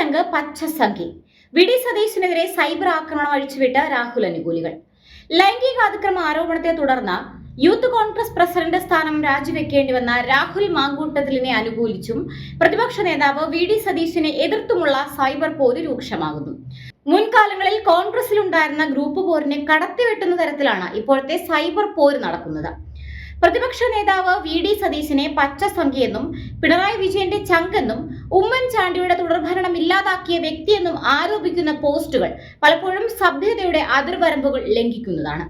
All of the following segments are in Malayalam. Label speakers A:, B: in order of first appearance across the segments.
A: ചങ്ക് പച്ചസംഖി. വി.ഡി. സതീശനെതിരെ സൈബർ ആക്രമണം അഴിച്ചുവിട്ട് രാഹുൽ അനുകൂലികൾ. ലൈംഗിക അതിക്രമ ആരോപണത്തെ തുടർന്ന് യൂത്ത് കോൺഗ്രസ് പ്രസിഡന്റ് സ്ഥാനം രാജിവെക്കേണ്ടി വന്ന രാഹുൽ മാങ്കൂട്ടത്തിലിനെ അനുകൂലിച്ചും പ്രതിപക്ഷ നേതാവ് വി.ഡി. സതീശനെ എതിർത്തുമുള്ള സൈബർ പോര് രൂക്ഷമാകുന്നു. മുൻകാലങ്ങളിൽ കോൺഗ്രസിലുണ്ടായിരുന്ന ഗ്രൂപ്പ് പോരിനെ കടത്തിവെട്ടുന്ന തരത്തിലാണ് ഇപ്പോഴത്തെ സൈബർ പോര് നടക്കുന്നത്. പ്രതിപക്ഷ നേതാവ് വി.ഡി. സതീശനെ പച്ചസംഖ്യയെന്നും പിണറായി വിജയന്റെ ചങ്കെന്നും ഉമ്മൻചാണ്ടിയുടെ തുടർഭരണം ഇല്ലാതാക്കിയ വ്യക്തിയെന്നും ആരോപിക്കുന്ന പോസ്റ്റുകൾ പലപ്പോഴും സഭ്യതയുടെ അതിർവരമ്പുകൾ ലംഘിക്കുന്നതാണ്.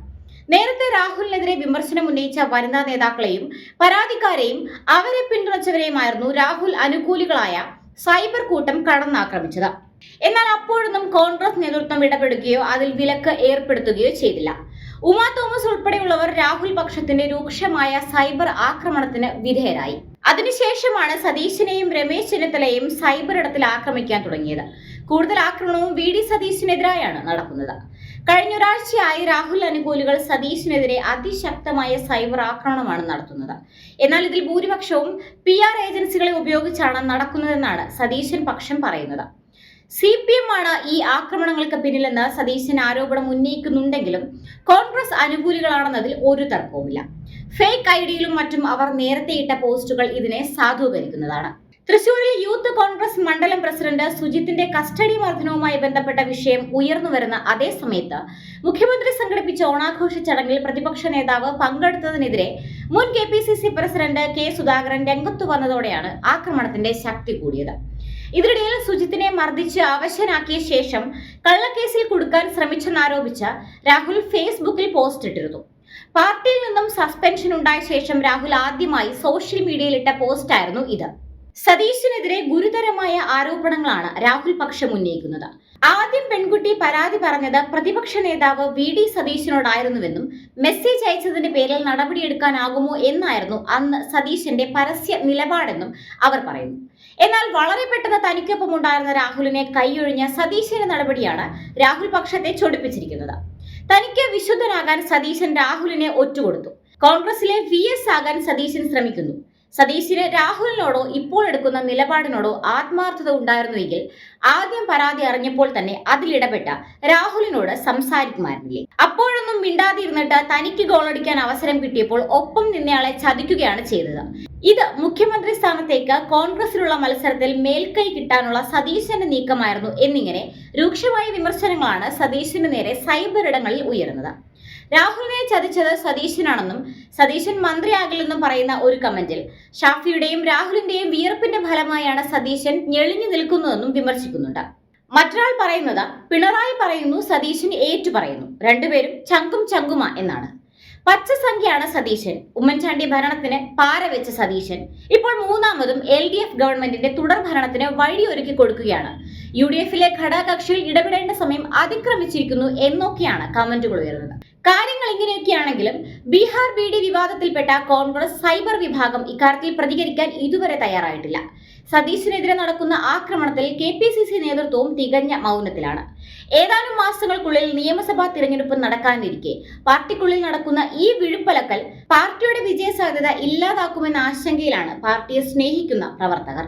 A: നേരത്തെ രാഹുലിനെതിരെ വിമർശനം ഉന്നയിച്ച വനിതാ നേതാക്കളെയും പരാതിക്കാരെയും അവരെ പിന്തുണച്ചവരെയുമായിരുന്നു രാഹുൽ അനുകൂലികളായ സൈബർ കൂട്ടം കടന്നാക്രമിച്ചത്. എന്നാൽ അപ്പോഴൊന്നും കോൺഗ്രസ് നേതൃത്വം ഇടപെടുകയോ അതിൽ വിലക്ക് ഏർപ്പെടുത്തുകയോ ചെയ്തില്ല. ഉമാ തോമസ് ഉൾപ്പെടെയുള്ളവർ രാഹുൽ പക്ഷത്തിന്റെ രൂക്ഷമായ സൈബർ ആക്രമണത്തിന് വിധേയരായി. അതിനുശേഷമാണ് സതീശനെയും രമേശ് ചെന്നിത്തലയെയും സൈബർ ഇടത്തിൽ ആക്രമിക്കാൻ തുടങ്ങിയത്. കൂടുതൽ ആക്രമണവും വി.ഡി. സതീശനെതിരായാണ് നടക്കുന്നത്. കഴിഞ്ഞ ഒരാഴ്ചയായി രാഹുൽ അനുകൂലികൾ സതീശനെതിരെ അതിശക്തമായ സൈബർ ആക്രമണമാണ് നടത്തുന്നത്. എന്നാൽ ഇതിൽ ഭൂരിപക്ഷവും PR ഏജൻസികളെ ഉപയോഗിച്ചാണ് നടക്കുന്നതെന്നാണ് സതീശൻ പക്ഷം പറയുന്നത്. CPM ആണ് ഈ ആക്രമണങ്ങൾക്ക് പിന്നിലെന്ന് സതീശൻ ആരോപണം ഉന്നയിക്കുന്നുണ്ടെങ്കിലും കോൺഗ്രസ് അനുകൂലികളാണെന്നതിൽ ഒരു തർക്കവുമില്ല. ഫേക്ക് ഐഡിയിലും മറ്റും അവർ നേരത്തെ ഇട്ട പോസ്റ്റുകൾ ഇതിനെ സാധൂകരിക്കുന്നതാണ്. തൃശൂരിൽ യൂത്ത് കോൺഗ്രസ് മണ്ഡലം പ്രസിഡന്റ് സുജിത്തിന്റെ കസ്റ്റഡി മർദ്ദനവുമായി ബന്ധപ്പെട്ട വിഷയം ഉയർന്നുവരുന്ന അതേ സമയത്ത് മുഖ്യമന്ത്രി സംഘടിപ്പിച്ച ഓണാഘോഷ ചടങ്ങിൽ പ്രതിപക്ഷ നേതാവ് പങ്കെടുത്തതിനെതിരെ മുൻ KPCC പ്രസിഡന്റ് K. സുധാകരൻ രംഗത്തു വന്നതോടെയാണ് ആക്രമണത്തിന്റെ ശക്തി കൂടിയത്. ഇതിനിടയിൽ സുജിത്തിനെ മർദ്ദിച്ച് അവശനാക്കിയ ശേഷം കള്ളക്കേസിൽ കുടുക്കാൻ ശ്രമിച്ചെന്നാരോപിച്ച് രാഹുൽ ഫേസ്ബുക്കിൽ പോസ്റ്റ് ഇട്ടിരുന്നു. പാർട്ടിയിൽ നിന്നും സസ്പെൻഷൻ ഉണ്ടായ ശേഷം രാഹുൽ ആദ്യമായി സോഷ്യൽ മീഡിയയിൽ ഇട്ട പോസ്റ്റായിരുന്നു ഇത്. സതീശനെതിരെ ഗുരുതരമായ ആരോപണങ്ങളാണ് രാഹുൽ പക്ഷം ഉന്നയിക്കുന്നത്. ആദ്യം പെൺകുട്ടി പരാതി പറഞ്ഞത് പ്രതിപക്ഷ നേതാവ് വി.ഡി. സതീശനോടായിരുന്നുവെന്നും മെസ്സേജ് അയച്ചതിന്റെ പേരിൽ നടപടിയെടുക്കാനാകുമോ എന്നായിരുന്നു അന്ന് സതീശന്റെ പരസ്യ നിലപാടെന്നും അവർ പറയുന്നു. എന്നാൽ വളരെ പെട്ടെന്ന് തനിക്കൊപ്പം ഉണ്ടായിരുന്ന രാഹുലിനെ കൈയൊഴിഞ്ഞ സതീശന്റെ നടപടിയാണ് രാഹുൽ പക്ഷത്തെ ചൊടിപ്പിച്ചിരിക്കുന്നത്. തനിക്ക് വിശുദ്ധനാകാൻ സതീശൻ രാഹുലിനെ ഒറ്റുകൊടുത്തു. കോൺഗ്രസിലെ VS ആകാൻ സതീശൻ ശ്രമിക്കുന്നു. സതീശന് രാഹുലിനോടോ ഇപ്പോൾ എടുക്കുന്ന നിലപാടിനോടോ ആത്മാർത്ഥത ഉണ്ടായിരുന്നുവെങ്കിൽ ആദ്യം പരാതി അറിഞ്ഞപ്പോൾ തന്നെ അതിലിടപെട്ട രാഹുലിനോട് സംസാരിക്കുമായിരുന്നില്ലേ? അപ്പോഴൊന്നും മിണ്ടാതിരുന്നിട്ട് തനിക്ക് ഗോളടിക്കാൻ അവസരം കിട്ടിയപ്പോൾ ഒപ്പം നിന്നയാളെ ചതിക്കുകയാണ് ചെയ്തത്. ഇത് മുഖ്യമന്ത്രി സ്ഥാനത്തേക്ക് കോൺഗ്രസിലുള്ള മത്സരത്തിൽ മേൽക്കൈ കിട്ടാനുള്ള സതീശന്റെ നീക്കമായിരുന്നു എന്നിങ്ങനെ രൂക്ഷമായ വിമർശനങ്ങളാണ് സതീശന് നേരെ സൈബർ ഇടങ്ങളിൽ ഉയരുന്നത്. രാഹുലിനെ ചതിച്ചത് സതീശനാണെന്നും സതീശൻ മന്ത്രിയാകില്ലെന്നും പറയുന്ന ഒരു കമന്റിൽ ഷാഫിയുടെയും രാഹുലിന്റെയും വിയർപ്പിന്റെ ഫലമായാണ് സതീശൻ ഞെളിഞ്ഞു നിൽക്കുന്നതെന്നും വിമർശിക്കുന്നുണ്ട്. മറ്റൊരാൾ പറയുന്നത് പിണറായി പറയുന്നു, സതീശൻ ഏറ്റു പറയുന്നു, രണ്ടുപേരും ചങ്കും ചങ്കുമാ എന്നാണ്. പച്ചസംഖ്യയാണ് സതീശൻ. ഉമ്മൻചാണ്ടി ഭരണത്തിന് പാരവെച്ച സതീശൻ ഇപ്പോൾ മൂന്നാമതും LDF ഗവൺമെന്റിന്റെ തുടർ ഭരണത്തിന് വഴിയൊരുക്കി കൊടുക്കുകയാണ്. UDFിലെ ഘടകകക്ഷിയിൽ ഇടപെടേണ്ട സമയം അതിക്രമിച്ചിരിക്കുന്നു എന്നൊക്കെയാണ് കമന്റുകൾ ഉയർന്നത്. കാര്യങ്ങൾ ഇങ്ങനെയൊക്കെയാണെങ്കിലും ബീഹാർ BD വിവാദത്തിൽപ്പെട്ട കോൺഗ്രസ് സൈബർ വിഭാഗം ഇക്കാര്യത്തിൽ പ്രതികരിക്കാൻ ഇതുവരെ തയ്യാറായിട്ടില്ല. സതീശനെതിരെ നടക്കുന്ന ആക്രമണത്തിൽ KPCC നേതൃത്വവും തികഞ്ഞ മൗനത്തിലാണ്. ഏതാനും മാസങ്ങൾക്കുള്ളിൽ നിയമസഭാ തിരഞ്ഞെടുപ്പ് നടക്കാനിരിക്കെ പാർട്ടിക്കുള്ളിൽ നടക്കുന്ന ഈ വിഴുപ്പലക്കൽ പാർട്ടിയുടെ വിജയ സാധ്യത ഇല്ലാതാക്കുമെന്ന ആശങ്കയിലാണ് പാർട്ടിയെ സ്നേഹിക്കുന്ന പ്രവർത്തകർ.